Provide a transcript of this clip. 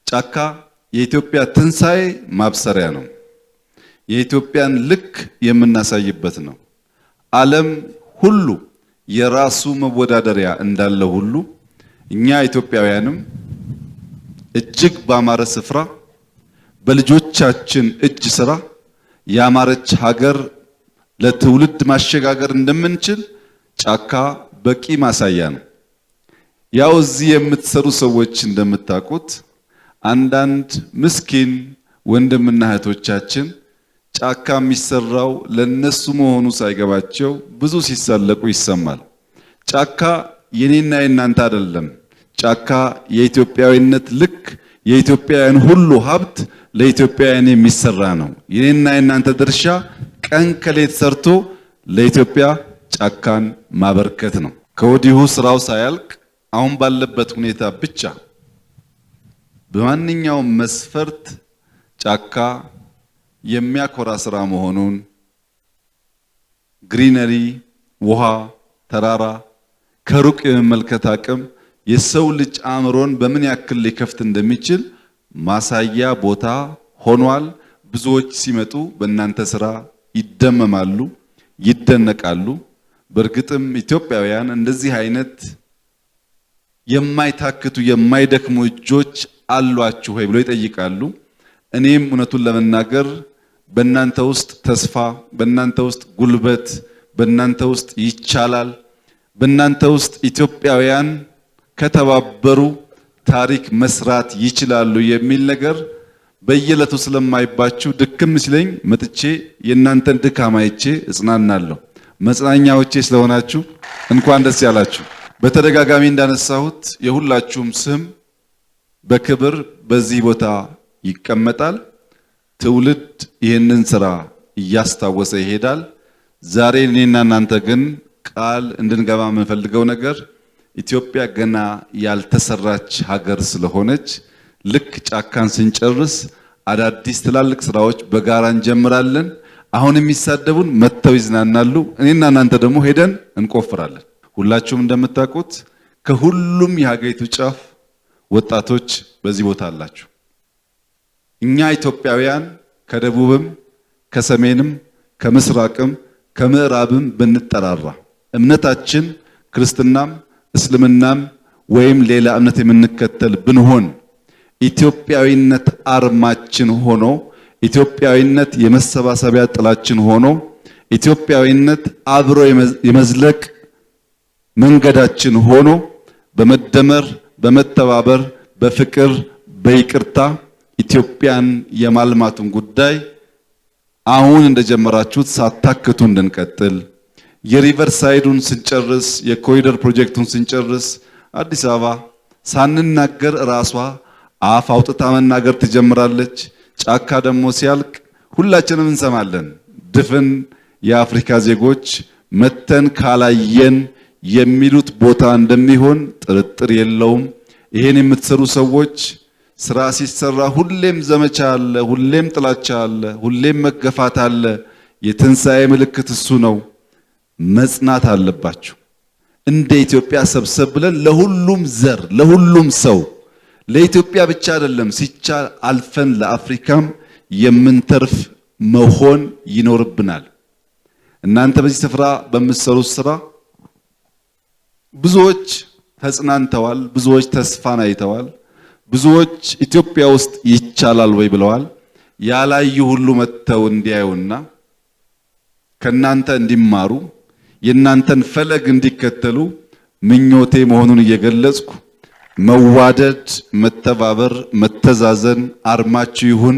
ጫካ የኢትዮጵያ ትንሣኤ ማብሰሪያ ነው። የኢትዮጵያን ልክ የምናሳይበት ነው። ዓለም ሁሉ የራሱ መወዳደሪያ እንዳለ ሁሉ እኛ ኢትዮጵያውያንም እጅግ ባማረ ስፍራ በልጆቻችን እጅ ስራ ያማረች ሀገር ለትውልድ ማሸጋገር እንደምንችል ጫካ በቂ ማሳያ ነው። ያው እዚህ የምትሰሩ ሰዎች እንደምታውቁት አንዳንድ ምስኪን ወንድምና እህቶቻችን ጫካ የሚሰራው ለነሱ መሆኑ ሳይገባቸው ብዙ ሲሳለቁ ይሰማል። ጫካ የኔና የናንተ አይደለም። ጫካ የኢትዮጵያዊነት ልክ የኢትዮጵያውያን ሁሉ ሀብት ለኢትዮጵያውያን የሚሰራ ነው። የኔና የናንተ ድርሻ ቀን ከሌት ሰርቶ ለኢትዮጵያ ጫካን ማበርከት ነው። ከወዲሁ ስራው ሳያልቅ አሁን ባለበት ሁኔታ ብቻ በማንኛውም መስፈርት ጫካ የሚያኮራ ስራ መሆኑን ግሪነሪ፣ ውሃ፣ ተራራ ከሩቅ የመመልከት አቅም የሰው ልጅ አእምሮን በምን ያክል ሊከፍት እንደሚችል ማሳያ ቦታ ሆኗል። ብዙዎች ሲመጡ በእናንተ ስራ ይደመማሉ፣ ይደነቃሉ። በእርግጥም ኢትዮጵያውያን እንደዚህ አይነት የማይታክቱ የማይደክሙ እጆች አሏችሁ ወይ ብሎ ይጠይቃሉ። እኔም እውነቱን ለመናገር በእናንተ ውስጥ ተስፋ፣ በእናንተ ውስጥ ጉልበት፣ በእናንተ ውስጥ ይቻላል፣ በእናንተ ውስጥ ኢትዮጵያውያን ከተባበሩ ታሪክ መስራት ይችላሉ የሚል ነገር በየዕለቱ ስለማይባችሁ ድክም ሲለኝ መጥቼ የእናንተን ድካም አይቼ እጽናናለሁ። መጽናኛዎቼ ስለሆናችሁ እንኳን ደስ ያላችሁ። በተደጋጋሚ እንዳነሳሁት የሁላችሁም ስም በክብር በዚህ ቦታ ይቀመጣል። ትውልድ ይህንን ስራ እያስታወሰ ይሄዳል። ዛሬ እኔና እናንተ ግን ቃል እንድንገባ የምንፈልገው ነገር ኢትዮጵያ ገና ያልተሰራች ሀገር ስለሆነች ልክ ጫካን ስንጨርስ አዳዲስ ትላልቅ ስራዎች በጋራ እንጀምራለን። አሁን የሚሳደቡን መጥተው ይዝናናሉ። እኔና እናንተ ደግሞ ሄደን እንቆፍራለን። ሁላችሁም እንደምታውቁት ከሁሉም የሀገሪቱ ጫፍ ወጣቶች በዚህ ቦታ አላችሁ። እኛ ኢትዮጵያውያን ከደቡብም ከሰሜንም ከምስራቅም ከምዕራብም ብንጠራራ እምነታችን ክርስትናም እስልምናም ወይም ሌላ እምነት የምንከተል ብንሆን ኢትዮጵያዊነት አርማችን ሆኖ ኢትዮጵያዊነት የመሰባሰቢያ ጥላችን ሆኖ ኢትዮጵያዊነት አብሮ የመዝለቅ መንገዳችን ሆኖ በመደመር በመተባበር በፍቅር በይቅርታ ኢትዮጵያን የማልማቱን ጉዳይ አሁን እንደጀመራችሁት ሳታክቱ እንድንቀጥል የሪቨር ሳይዱን ስንጨርስ የኮሪደር ፕሮጀክቱን ስንጨርስ አዲስ አበባ ሳንናገር ራሷ አፍ አውጥታ መናገር ትጀምራለች። ጫካ ደግሞ ሲያልቅ ሁላችንም እንሰማለን። ድፍን የአፍሪካ ዜጎች መተን ካላየን የሚሉት ቦታ እንደሚሆን ጥርጥር የለውም። ይሄን የምትሰሩ ሰዎች ስራ ሲሰራ ሁሌም ዘመቻ አለ፣ ሁሌም ጥላቻ አለ፣ ሁሌም መገፋት አለ። የትንሣኤ ምልክት እሱ ነው። መጽናት አለባችሁ። እንደ ኢትዮጵያ ሰብሰብ ብለን ለሁሉም ዘር ለሁሉም ሰው ለኢትዮጵያ ብቻ አይደለም ሲቻል አልፈን ለአፍሪካም የምንተርፍ መሆን ይኖርብናል። እናንተ በዚህ ስፍራ በምትሰሩት ስራ ብዙዎች ተጽናንተዋል፣ ብዙዎች ተስፋን አይተዋል፣ ብዙዎች ኢትዮጵያ ውስጥ ይቻላል ወይ ብለዋል። ያላዩ ሁሉ መጥተው እንዲያዩና ከናንተ እንዲማሩ የናንተን ፈለግ እንዲከተሉ ምኞቴ መሆኑን እየገለጽኩ መዋደድ፣ መተባበር፣ መተዛዘን አርማችሁ ይሁን።